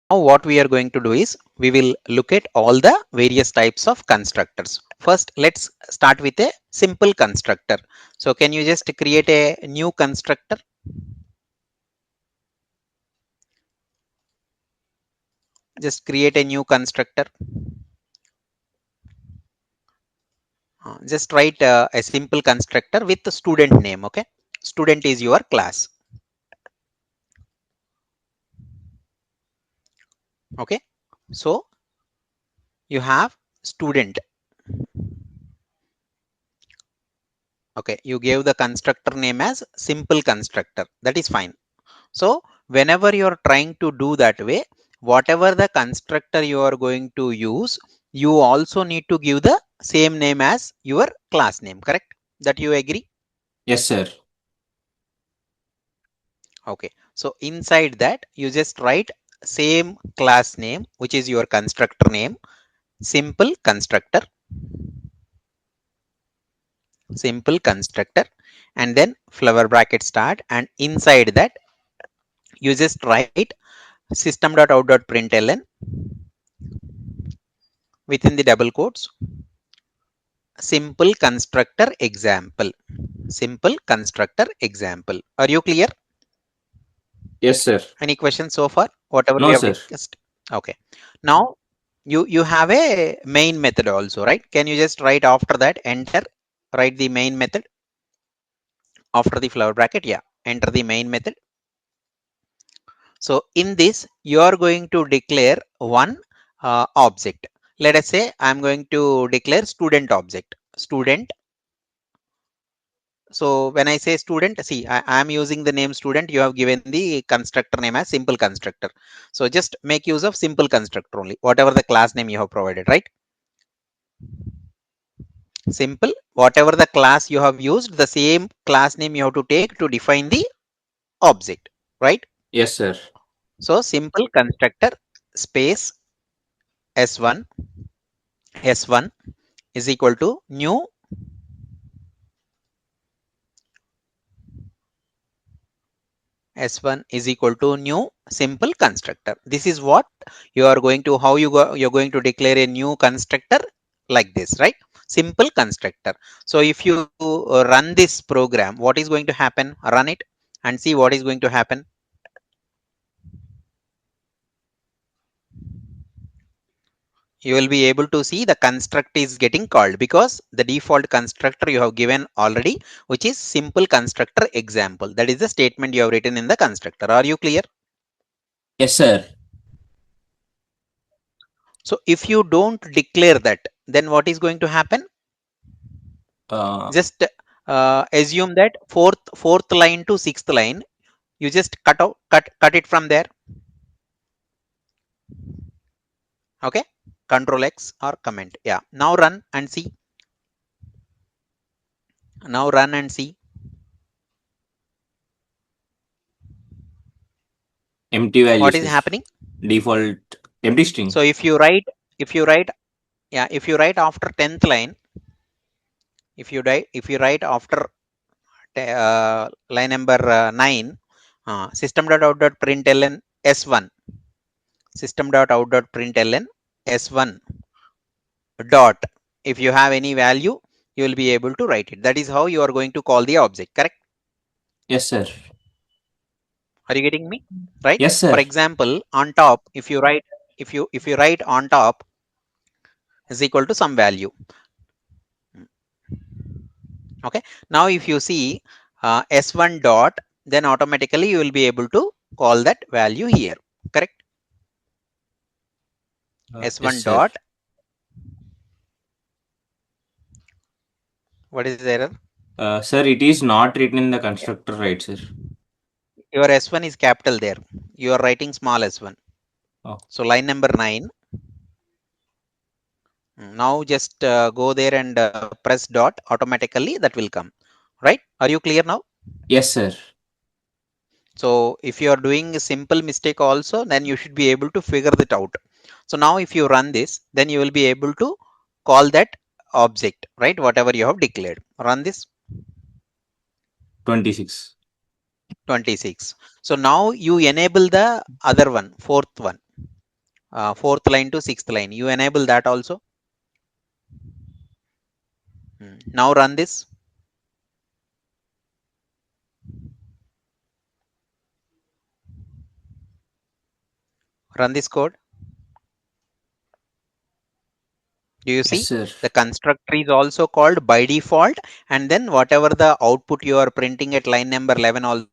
what we are going to do is we will look at all the various types of constructors. First, let's start with a simple constructor. So can you just create a new constructor? Just create a new constructor. Just write a simple constructor with the student name. Okay, student is your class. Okay, so you have student. Okay, you gave the constructor name as simple constructor. That is fine. So whenever you are trying to do that way, whatever the constructor you are going to use, you also need to give the same name as your class name, correct? That you agree? Yes, sir. Okay. So inside that, you just write same class name, which is your constructor name, simple constructor, simple constructor, and then flower bracket start, and inside that, you just write system.out.println within the double quotes, simple constructor example. Simple constructor example. Are you clear? Yes, sir. Any questions so far? Whatever we No, have sir. discussed. Okay. Now you have a main method also, right? Can you just write after that enter? Write the main method after the flower bracket. Yeah. Enter the main method. So in this, you are going to declare one object. Let us say I'm going to declare student object. Student. So when I say student, see, I am using the name student. You have given the constructor name as simple constructor. So just make use of simple constructor only, whatever the class name you have provided, right? Simple, whatever the class you have used, the same class name you have to take to define the object, right? Yes, sir. So simple constructor space S1, S1 is equal to new S1 is equal to new simple constructor. This is what you are going to, how you're going to declare a new constructor like this, right? Simple constructor. So if you run this program, what is going to happen? Run it and see what is going to happen. You will be able to see the construct is getting called because the default constructor you have given already, which is simple constructor example. That is the statement you have written in the constructor. Are you clear? Yes, sir. So if you don't declare that, then what is going to happen? Uh, Just assume that fourth line to sixth line, you just cut it from there. Okay, control X or comment. Yeah, now run and see. Now run and see empty value, what is sir. happening. Default empty string. So if you write yeah, if you write after 10th line, if you write after line number 9, system.out.println s1, system.out.println s1 dot, if you have any value, you will be able to write it. That is how you are going to call the object, correct? Yes, sir. Are you getting me? Right? Yes, For sir. example, on top, if you write on top is equal to some value. Okay, now if you see s1 dot, then automatically you will be able to call that value here, correct? Yes, S1 sir. dot, what is the error? Sir, it is not written in the constructor, right, sir? Your S1 is capital there. You are writing small s1. Oh, So line number 9. Now just go there and press dot. Automatically that will come. Right? Are you clear now? yes, sir. So if you are doing a simple mistake also, then you should be able to figure that out. So now if you run this, then you will be able to call that object, right? Whatever you have declared. Run this. 26. 26. So now you enable the other one, fourth one. fourth line to sixth line. You enable that also. Now run this. Run this code. Do you Yes, see? sir. The constructor is also called by default, and then whatever the output you are printing at line number 11 also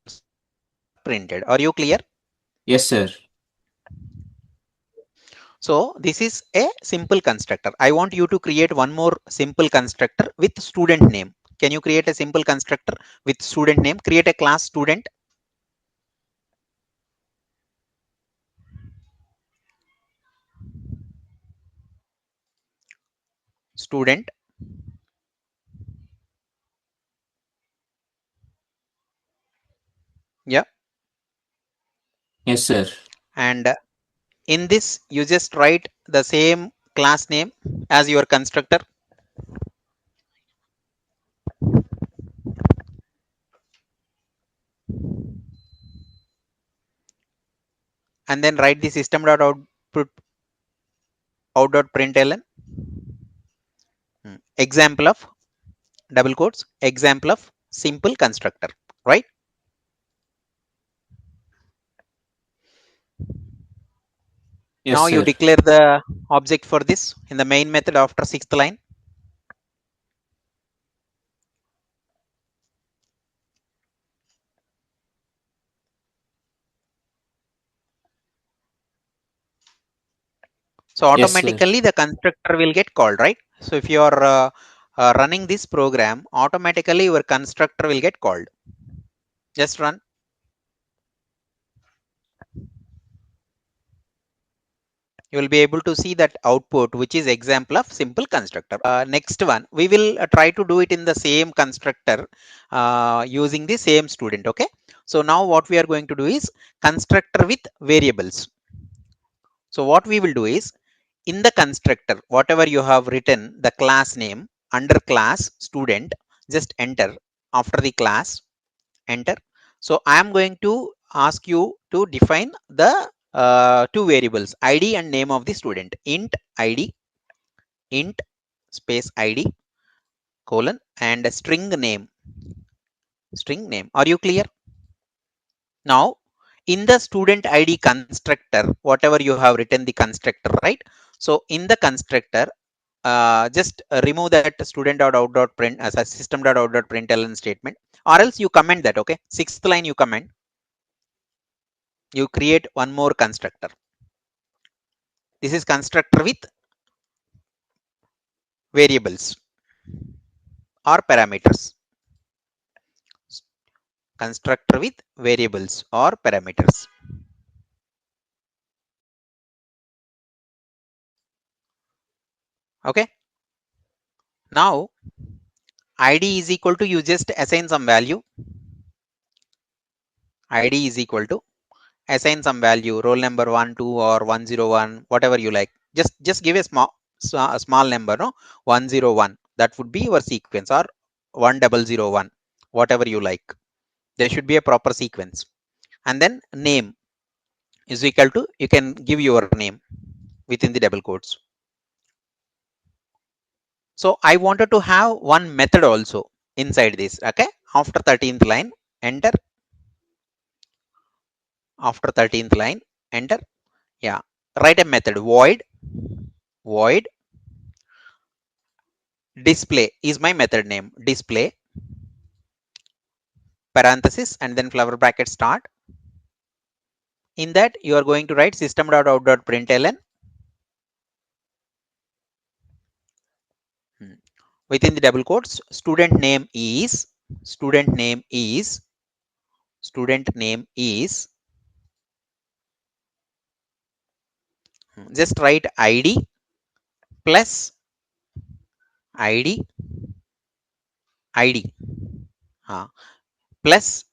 printed. Are you clear? Yes, sir. So this is a simple constructor. I want you to create one more simple constructor with student name. Can you create a simple constructor with student name? Create a class student. Student. Yeah. Yes, sir. And in this, you just write the same class name as your constructor, and then write the system.output out.println example of double quotes example of simple constructor, right? Yes, Now you sir. declare the object for this in the main method after sixth line. So Yes, sir. automatically the constructor will get called, right? So if you are running this program, automatically your constructor will get called. Just run. You will be able to see that output, which is example of simple constructor. Next one, we will try to do it in the same constructor using the same student. Okay. So now what we are going to do is constructor with variables. So what we will do is in the constructor, whatever you have written, the class name under class student, just enter after the class, enter. So I am going to ask you to define the two variables, ID and name of the student. Int ID, int space ID colon and string name, string name. Are you clear? Now, in the student ID constructor, whatever you have written the constructor, right? So in the constructor, just remove that student.out.print as a system.out.println statement, or else you comment that. Okay, sixth line you comment, you create one more constructor. This is constructor with variables or parameters. Constructor with variables or parameters. Okay. Now ID is equal to, you just assign some value. ID is equal to assign some value, roll number 1, 2 or 101, whatever you like. Just give a small number, no? 101. That would be your sequence, or 1001, whatever you like. There should be a proper sequence. And then name is equal to, you can give your name within the double quotes. So I wanted to have one method also inside this. Okay. After 13th line, enter. After 13th line, enter. Yeah. Write a method void display is my method name. Display parenthesis and then flower bracket start. In that you are going to write system.out.println within the double quotes. Student name is student name is just write ID plus ID ID plus,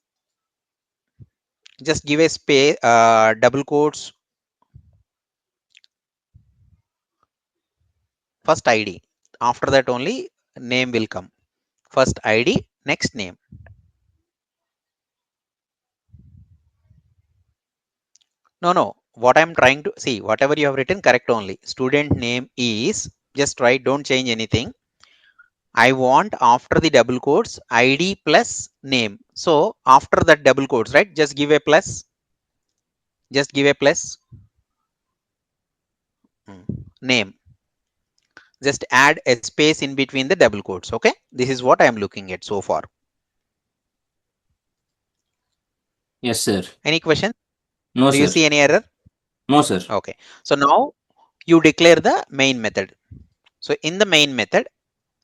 just give a space, double quotes, first ID. After that only name will come. First ID, next name. No, no. what I'm trying to see, whatever you have written, correct only. Student name is, just write, don't change anything. I want after the double quotes id plus name. So after that double quotes, right, just give a plus, just give a plus, name, just add a space in between the double quotes. Okay, this is what I am looking at so far. Yes, sir. Any question? No, Do you sir. see any error? No, sir. Okay, so now you declare the main method. So in the main method,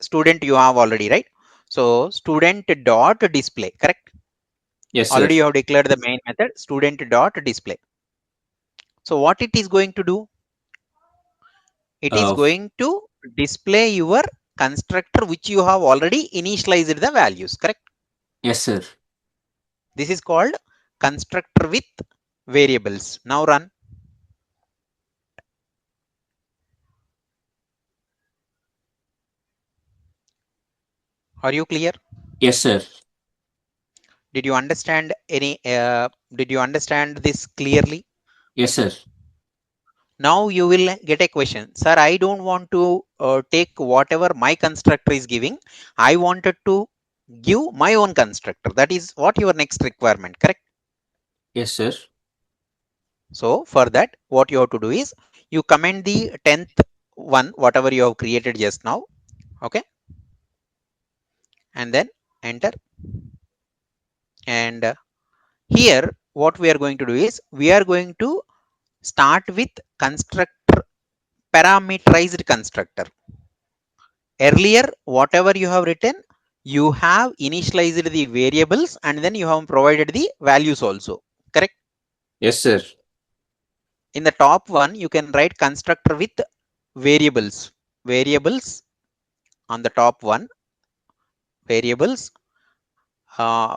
student you have already, right? So student dot display, correct? Yes, sir. Already you have declared the main method, student dot display. So what it is going to do? It is Uh, going to display your constructor which you have already initialized the values, correct? yes, sir. This is called constructor with variables. Now run. Are you clear? Yes, sir. Did you understand any? Did you understand this clearly? Yes, sir. Now you will get a question, sir. I don't want to take whatever my constructor is giving. I wanted to give my own constructor. That is what your next requirement, correct? Yes, sir. So for that, what you have to do is you comment the 10th one, whatever you have created just now. Okay. And then enter. And here, what we are going to do is we are going to start with constructor, parameterized constructor. Earlier, whatever you have written, you have initialized the variables and then you have provided the values also, correct? Yes, sir. In the top one, you can write constructor with variables. Variables on the top one, variables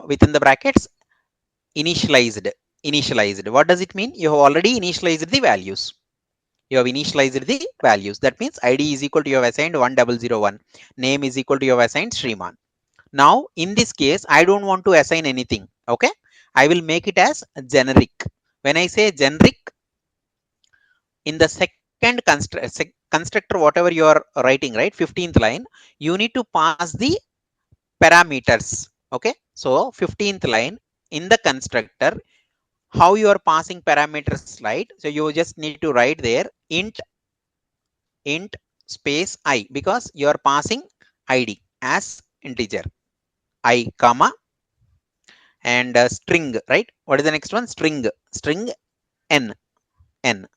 within the brackets, initialized. Initialized. What does it mean? You have already initialized the values. You have initialized the values. That means ID is equal to you have assigned 1001. Name is equal to you have assigned Sriman. Now, in this case, I don't want to assign anything. Okay. I will make it as generic. When I say generic, in the second constructor, whatever you are writing, right, 15th line, you need to pass the parameters. Okay. So, 15th line in the constructor, how you are passing parameters, right? So, you just need to write there int space I, because you are passing ID as integer I comma and string, right? What is the next one? String n n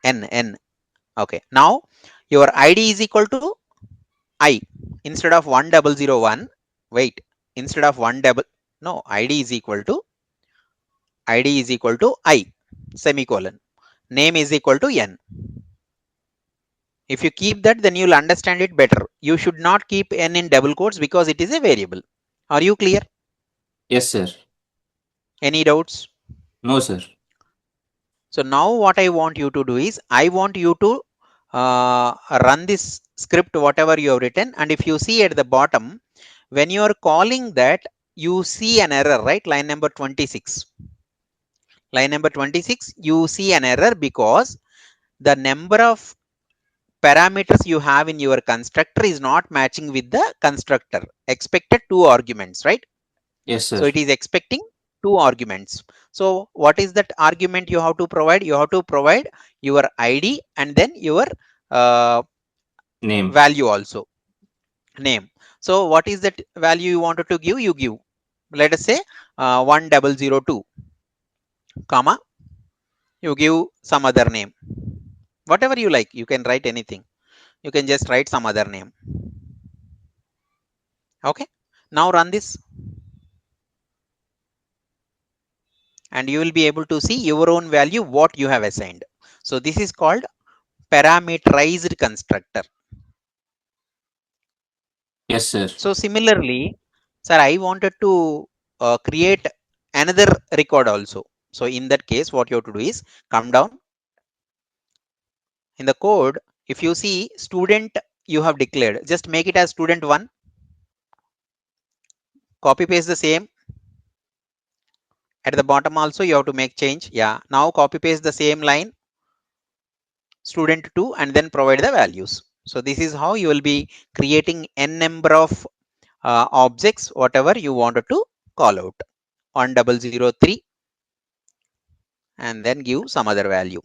n. Okay, now your id is equal to I. Instead of 1001, wait, instead of 1 double, no, id is equal to I semicolon, name is equal to n. If you keep that, then you'll understand it better. You should not keep n in double quotes because it is a variable. Are you clear? Yes, sir. Any doubts? No, sir. So now what I want you to do is I want you to run this script, whatever you have written. And if you see at the bottom, when you are calling that, you see an error, right? Line number 26. Line number 26, you see an error because the number of parameters you have in your constructor is not matching with the constructor. Expected two arguments, right? Yes, So sir. it is expecting two arguments. So what is that argument you have to provide? You have to provide your ID and then your uh, Name. value also, name. So what is that value you wanted to give? You give, let us say 1002, comma, you give some other name. Whatever you like, you can write anything. You can just write some other name. Okay. Now run this and you will be able to see your own value, what you have assigned. So this is called parameterized constructor. Yes, sir. So similarly, sir, I wanted to create another record also. So in that case, what you have to do is come down in the code. If you see student, you have declared, just make it as student one, copy paste the same At the bottom also you have to make change. Yeah. Now copy paste the same line, student 2, and then provide the values. So this is how you will be creating n number of objects, whatever you wanted to call out. 1003 and then give some other value.